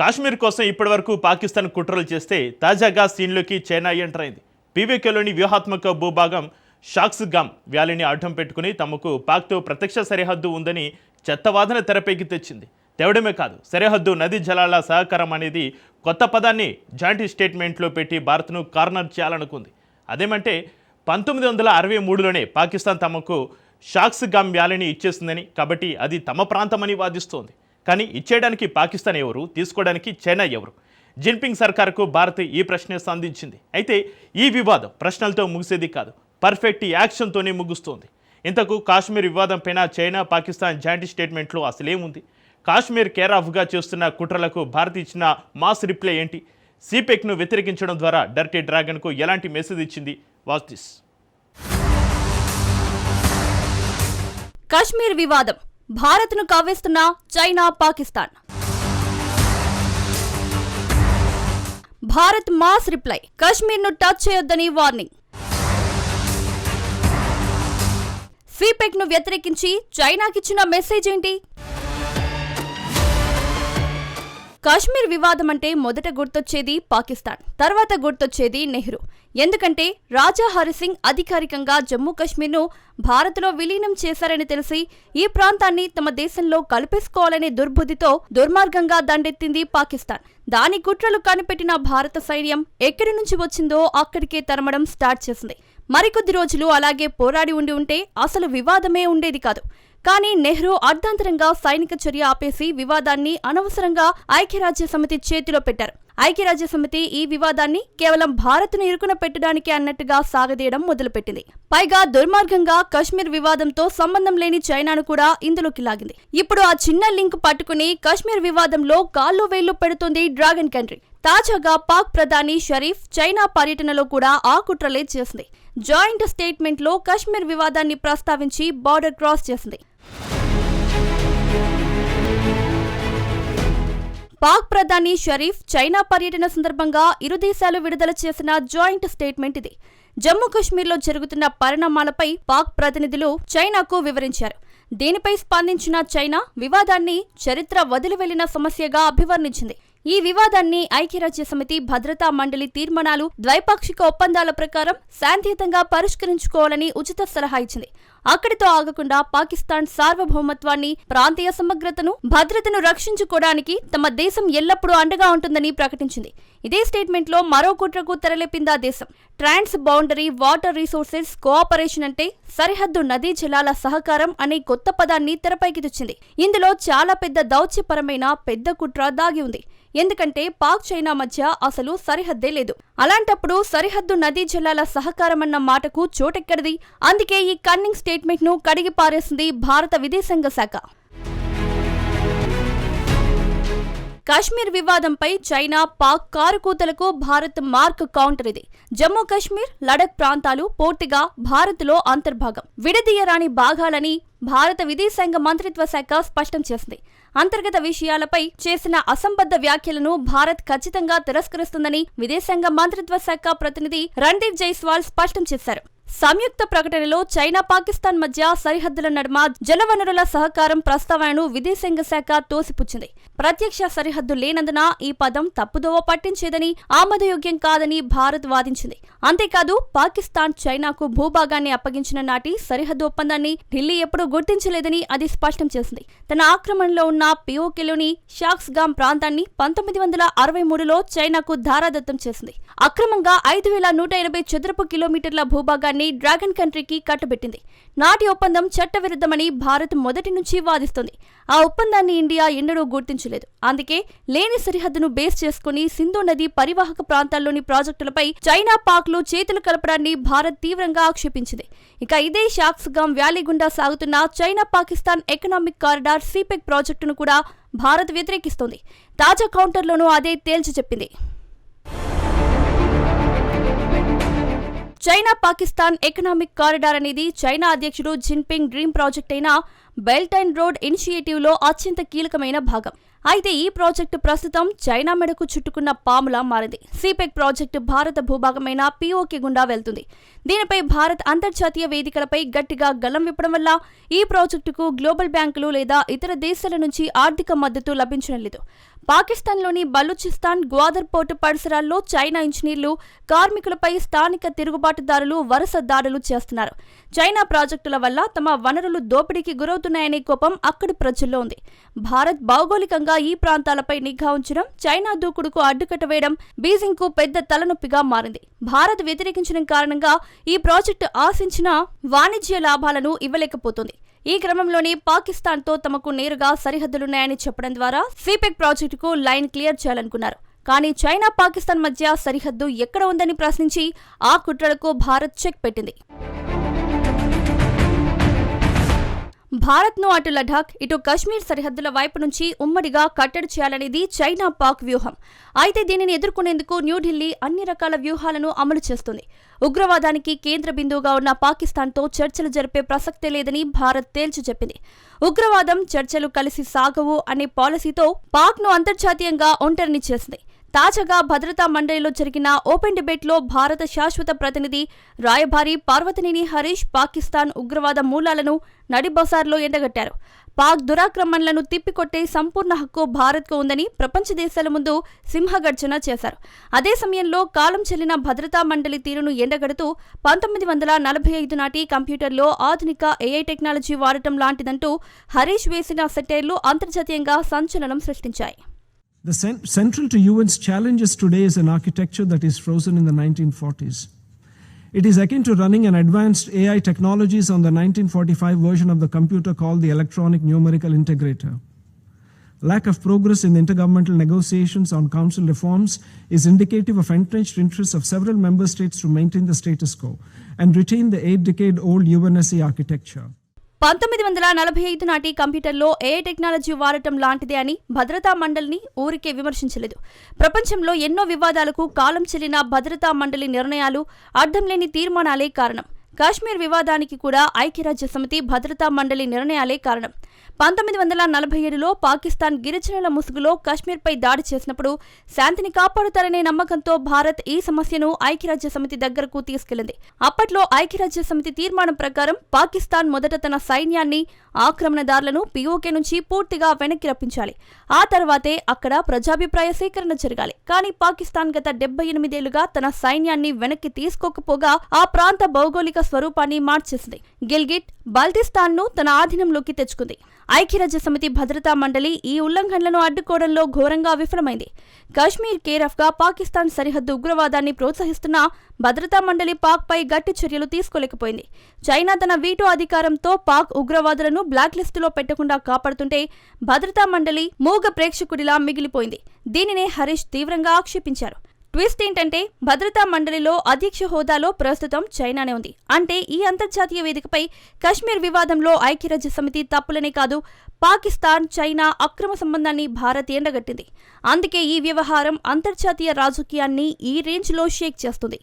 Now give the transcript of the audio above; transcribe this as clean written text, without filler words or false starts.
కాశ్మీర్ కోసం ఇప్పటివరకు పాకిస్తాన్ కుట్రలు చేస్తే తాజాగా సీన్లోకి చైనా ఎంటర్ అయింది. పీవీకేలోని వ్యూహాత్మక భూభాగం షాక్స్గామ్ వ్యాలీని అడ్డం పెట్టుకుని తమకు పాక్తో ప్రత్యక్ష సరిహద్దు ఉందని చెత్తవాదన తెరపైకి తెచ్చింది. తేవడమే కాదు, సరిహద్దు నదీ జలాల సహకారం అనేది కొత్త పదాన్ని జాయింట్ స్టేట్మెంట్లో పెట్టి భారత్ను కార్నర్ చేయాలనుకుంది. అదేమంటే 1963లోనే పాకిస్తాన్ తమకు షాక్స్గామ్ వ్యాలీని ఇచ్చేసిందని, కాబట్టి అది తమ ప్రాంతమని వాదిస్తోంది. కానీ ఇచ్చేయడానికి పాకిస్తాన్ ఎవరు, తీసుకోవడానికి చైనా ఎవరు? జిన్పింగ్ సర్కార్కు భారత్ ఈ ప్రశ్న సంధించింది. అయితే ఈ వివాదం ప్రశ్నలతో ముగిసేది కాదు, పర్ఫెక్ట్ యాక్షన్తోనే ముగుస్తోంది. ఇంతకు కాశ్మీర్ వివాదంపైన చైనా పాకిస్తాన్ జాయింట్ స్టేట్మెంట్లో అసలేముంది? కాశ్మీర్ కేర్ ఆఫ్గా చేస్తున్న కుట్రలకు భారత్ ఇచ్చిన మాస్ రిప్లై ఏంటి? సిపెక్ను వ్యతిరేకించడం ద్వారా డర్టీ డ్రాగన్కు ఎలాంటి మెసేజ్ ఇచ్చింది? Watch this. కాశ్మీర్ వివాదం, భారత్ను కవ్వేస్తున్న China Pakistan. Bharat mass reply, కాశ్మీర్ను టచ్ చేయొద్దని వార్నింగ్. సిపెక్ను వ్యతిరేకించి చైనాకిచ్చిన మెసేజ్ ఏంటి? కాశ్మీర్ వివాదం అంటే మొదట గుర్తొచ్చేది పాకిస్తాన్, తర్వాత గుర్తొచ్చేది నెహ్రూ. ఎందుకంటే రాజా హరిసింగ్ అధికారికంగా జమ్మూ కశ్మీర్ను భారత్లో విలీనం చేశారని తెలిసి ఈ ప్రాంతాన్ని తమ దేశంలో కలిపేసుకోవాలనే దుర్బుద్ధితో దుర్మార్గంగా దండెత్తింది పాకిస్తాన్. దాని కుట్రలు కనిపెట్టిన భారత సైన్యం ఎక్కడి నుంచి వచ్చిందో అక్కడికే తరమడం స్టార్ట్ చేసింది. మరికొద్ది రోజులు అలాగే పోరాడి ఉంటే అసలు వివాదమే ఉండేది కాదు. కానీ నెహ్రూ అర్ధాంతరంగా సైనిక చర్య ఆపేసి వివాదాన్ని అనవసరంగా ఐక్యరాజ్యసమితి చేతిలో పెట్టారు. ఐక్యరాజ్యసమితి ఈ వివాదాన్ని కేవలం భారత్ను ఇరుకున పెట్టడానికి అన్నట్టుగా సాగదీయడం మొదలుపెట్టింది. పైగా దుర్మార్గంగా కశ్మీర్ వివాదంతో సంబంధం లేని చైనాను కూడా ఇందులోకి లాగింది. ఇప్పుడు ఆ చిన్న లింక్ పట్టుకుని కశ్మీర్ వివాదంలో కాళ్ళు వేళ్లు పెడుతుంది డ్రాగన్ కంట్రీ. తాజాగా పాక్ ప్రధాని షరీఫ్ చైనా పర్యటనలో కూడా ఆ కుట్రలే చేసింది. జాయింట్ స్టేట్మెంట్ లో కశ్మీర్ వివాదాన్ని ప్రస్తావించి బార్డర్ క్రాస్ చేసింది. పాక్ ప్రధాని షరీఫ్ చైనా పర్యటన సందర్భంగా ఇరు దేశాలు విడుదల చేసిన జాయింట్ స్టేట్మెంట్ ఇది. జమ్మూ కశ్మీర్లో జరుగుతున్న పరిణామాలపై పాక్ ప్రతినిధులు చైనాకు వివరించారు. దీనిపై స్పందించిన చైనా వివాదాన్ని చరిత్ర వదిలి వెళ్లిన సమస్యగా అభివర్ణించింది. ఈ వివాదాన్ని ఐక్యరాజ్యసమితి భద్రతా మండలి తీర్మానాలు, ద్వైపాక్షిక ఒప్పందాల ప్రకారం శాంతియుతంగా పరిష్కరించుకోవాలని ఉచిత సలహా ఇచ్చింది. అక్కడితో ఆగకుండా పాకిస్తాన్ సార్వభౌమత్వాన్ని, ప్రాంతీయ సమగ్రతను, భద్రతను రక్షించుకోవడానికి తమ దేశం ఎల్లప్పుడూ అండగా ఉంటుందని ప్రకటించింది. ఇదే స్టేట్మెంట్లో మరో కుట్రకు తెరలేపిందా దేశం. Trans boundary water resources cooperation అంటే సరిహద్దు నదీ జలాల సహకారం అనే కొత్త పదాన్ని తెరపైకి తెచ్చింది. ఇందులో చాలా పెద్ద దౌత్యపరమైన పెద్ద కుట్ర దాగి ఉంది. ఎందుకంటే పాక్ చైనా మధ్య అసలు సరిహద్దే లేదు. అలాంటప్పుడు సరిహద్దు నదీ జలాల సహకారం అన్న మాటకు చోటెక్కడిది? అందుకే ఈ కన్నింగ్ స్టేట్మెంట్ ను కడిగి పారేసింది భారత విదేశాంగ శాఖ. కాశ్మీర్ వివాదంపై చైనా పాక్ కారుకూతలకు భారత్ మార్క్ కౌంటర్ ఇది. జమ్మూ కశ్మీర్, లడఖ్ ప్రాంతాలు పూర్తిగా భారత్లో అంతర్భాగం, విడదీయరాని భాగాలని భారత విదేశాంగ మంత్రిత్వ శాఖ స్పష్టం చేసింది. అంతర్గత విషయాలపై చేసిన అసంబద్ధ వ్యాఖ్యలను భారత్ ఖచ్చితంగా తిరస్కరిస్తుందని విదేశాంగ మంత్రిత్వ శాఖ ప్రతినిధి రణ్దీప్ జైస్వాల్ స్పష్టం చేశారు. సంయుక్త ప్రకటనలో చైనా పాకిస్తాన్ మధ్య సరిహద్దుల నడుమ జలవనరుల సహకారం ప్రస్తావనను విదేశాంగ శాఖ తోసిపుచ్చింది. ప్రత్యక్ష సరిహద్దు లేనందున ఈ పదం తప్పుదోవ పట్టించేదని, ఆమోదయోగ్యం కాదని భారత్ వాదించింది. అంతేకాదు పాకిస్తాన్ చైనాకు భూభాగాన్ని అప్పగించిన నాటి సరిహద్దు ఒప్పందాన్ని ఢిల్లీ ఎప్పుడూ గుర్తించలేదని అది స్పష్టం చేసింది. తన ఆక్రమణలో ఉన్న పిఓకేలోని షాక్స్గామ్ ప్రాంతాన్ని 1963లో చైనాకు ధారాదత్తం చేసింది. అక్రమంగా 5180 చదరపు కిలోమీటర్ల భూభాగాన్ని డ్రాగన్ కంట్రీకి కట్టబెట్టింది. నాటి ఒప్పందం చట్టవిరుద్ధమని భారత్ మొదటి నుంచి వాదిస్తోంది. ఆ ఒప్పందాన్ని ఇండియా ఎన్నడూ గుర్తించలేదు. అందుకే లేని సరిహద్దును బేస్ చేసుకుని సింధు నది పరివాహక ప్రాంతాల్లోని ప్రాజెక్టులపై చైనా, పాక్లు చేతులు కలపడాన్ని భారత్ తీవ్రంగా ఆక్షేపించింది. ఇక ఇదే షాక్స్గామ్ వ్యాలీ గుండా సాగుతున్న చైనా పాకిస్తాన్ ఎకనామిక్ కారిడార్ సిపెక్ ప్రాజెక్టును కూడా భారత్ వ్యతిరేకిస్తోంది. తాజా కౌంటర్లోనూ అదే తేల్చి చెప్పింది. చైనా పాకిస్తాన్ ఎకనామిక్ కారిడార్ అనేది చైనా అధ్యక్షుడు జిన్పింగ్ డ్రీమ్ ప్రాజెక్ట్ అయిన బెల్ట్ అండ్ రోడ్ ఇనిషియేటివ్ లో అత్యంత కీలకమైన భాగం. అయితే ఈ ప్రాజెక్టు ప్రస్తుతం చైనా మెడకు చుట్టుకున్న పాములా మారింది. సిపెక్ ప్రాజెక్టు భారత భూభాగమైన పిఓకే గుండా వెళ్తుంది. దీనిపై భారత్ అంతర్జాతీయ వేదికలపై గట్టిగా గళం విప్పడం వల్ల ఈ ప్రాజెక్టుకు గ్లోబల్ బ్యాంకులు లేదా ఇతర దేశాల నుంచి ఆర్థిక మద్దతు లభించడం లేదు. పాకిస్తాన్లోని బలూచిస్తాన్, గ్వాదర్ పోర్టు పరిసరాల్లో చైనా ఇంజనీర్లు, కార్మికులపై స్థానిక తిరుగుబాటుదారులు వరుస దాడులు చేస్తున్నారు. చైనా ప్రాజెక్టుల వల్ల తమ వనరులు దోపిడీకి గురవుతున్నాయనే కోపం అక్కడి ప్రజల్లో ఉంది. భారత్ భౌగోళికంగా ఈ ప్రాంతాలపై నిఘా ఉంచడం, చైనా దూకుడుకు అడ్డుకట్ట వేయడం బీజింగ్కు పెద్ద తలనొప్పిగా మారింది. భారత్ వ్యతిరేకించడం కారణంగా ఈ ప్రాజెక్టు ఆశించిన వాణిజ్య లాభాలను ఇవ్వలేకపోతుంది. ఈ క్రమంలోనే పాకిస్తాన్తో తమకు నేరుగా సరిహద్దులున్నాయని చెప్పడం ద్వారా సిపెక్ ప్రాజెక్టుకు లైన్ క్లియర్ చేయాలనుకున్నారు. కానీ చైనా, పాకిస్తాన్ మధ్య సరిహద్దు ఎక్కడ ఉందని ప్రశ్నించి ఆ కుట్రలకు భారత్ చెక్ పెట్టింది. భారత్ను అటు లడాఖ్, ఇటు కశ్మీర్ సరిహద్దుల వైపు నుంచి ఉమ్మడిగా కట్టడి చేయాలనేది చైనా పాక్ వ్యూహం. అయితే దీనిని ఎదుర్కొనేందుకు న్యూఢిల్లీ అన్ని రకాల వ్యూహాలను అమలు చేస్తుంది. ఉగ్రవాదానికి కేంద్ర బిందువుగా ఉన్న పాకిస్తాన్తో చర్చలు జరిపే ప్రసక్తే లేదని భారత్ తేల్చి చెప్పింది. ఉగ్రవాదం, చర్చలు కలిసి సాగవు అనే పాలసీతో పాక్ను అంతర్జాతీయంగా ఒంటరిని చేసింది. తాజాగా భద్రతా మండలిలో జరిగిన ఓపెన్ డిబేట్లో భారత శాశ్వత ప్రతినిధి రాయబారి పార్వతనేని హరీష్ పాకిస్తాన్ ఉగ్రవాద మూలాలను నడిబజార్లో ఎండగట్టారు. పాక్ దురాక్రమణలను తిప్పికొట్టే సంపూర్ణ హక్కు భారత్కు ఉందని ప్రపంచ దేశాల ముందు సింహగర్జన చేశారు. అదే సమయంలో కాలం చెల్లిన భద్రతా మండలి తీరును ఎండగడుతూ 1945 నాటి కంప్యూటర్లో ఆధునిక ఏఐ టెక్నాలజీ వాడటం లాంటిదంటూ హరీష్ వేసిన సెటైర్లు అంతర్జాతీయంగా సంచలనం సృష్టించాయి. Central to UN's challenges today is an architecture that is frozen in the 1940s. It is akin to running an advanced AI technologies on the 1945 version of the computer called the Electronic Numerical Integrator. Lack of progress in the intergovernmental negotiations on council reforms is indicative of entrenched interests of several member states to maintain the status quo and retain the 8-decade-old UNSC architecture. 1945 నాటి కంప్యూటర్లో AI technology వాడటం లాంటిదే అని భద్రతా మండలిని ఊరికే విమర్శించలేదు. ప్రపంచంలో ఎన్నో వివాదాలకు కాలం చెల్లిన భద్రతా మండలి నిర్ణయాలు, అర్థం లేని తీర్మానాలే కారణం. కాశ్మీర్ వివాదానికి కూడా ఐక్యరాజ్యసమితి భద్రతా మండలి నిర్ణయాలే కారణం. 1947లో పాకిస్తాన్ గిరిజనుల ముసుగులో కశ్మీర్పై దాడి చేసినప్పుడు శాంతిని కాపాడుతారనే నమ్మకంతో భారత్ ఈ సమస్యను ఐక్యరాజ్యసమితి దగ్గరకు తీసుకెళ్లింది. అప్పట్లో ఐక్యరాజ్యసమితి తీర్మానం ప్రకారం పాకిస్తాన్ మొదట తన సైన్యాన్ని, ఆక్రమణదారులను పీఓకే నుంచి పూర్తిగా వెనక్కి రప్పించాలి. ఆ తర్వాతే అక్కడ ప్రజాభిప్రాయ సేకరణ జరగాలి. కానీ పాకిస్తాన్ గత 78 ఏళ్లుగా తన సైన్యాన్ని వెనక్కి తీసుకోకపోగా ఆ ప్రాంత భౌగోళిక స్వరూపాన్ని మార్చేసింది. గిల్గిట్, బాల్టిస్తాన్ను తన ఆధీనంలోకి తెచ్చుకుంది. ఐక్యరాజ్యసమితి భద్రతా మండలి ఈ ఉల్లంఘనలను అడ్డుకోవడంలో ఘోరంగా విఫలమైంది. కశ్మీర్ కేరాఫ్గా పాకిస్తాన్ సరిహద్దు ఉగ్రవాదాన్ని ప్రోత్సహిస్తున్న భద్రతా మండలి పాక్పై గట్టి చర్యలు తీసుకోలేకపోయింది. చైనా తన వీటో అధికారంతో పాక్ ఉగ్రవాదులను బ్లాక్ లిస్టులో పెట్టకుండా కాపాడుతుంటే భద్రతా మండలి మూగ ప్రేక్షకుడిలా మిగిలిపోయింది. దీనినే హరీష్ తీవ్రంగా ఆక్షేపించారు. ట్విస్ట్ ఏంటంటే భద్రతా మండలిలో అధ్యక్ష హోదాలో ప్రస్తుతం చైనానే ఉంది. అంటే ఈ అంతర్జాతీయ వేదికపై కశ్మీర్ వివాదంలో ఐక్యరాజ్యసమితి తప్పులనే కాదు, పాకిస్తాన్, చైనా అక్రమ సంబంధాన్ని భారత్ ఎండగట్టింది. అందుకే ఈ వ్యవహారం అంతర్జాతీయ రాజకీయాన్ని ఈ రేంజ్లో షేక్ చేస్తుంది.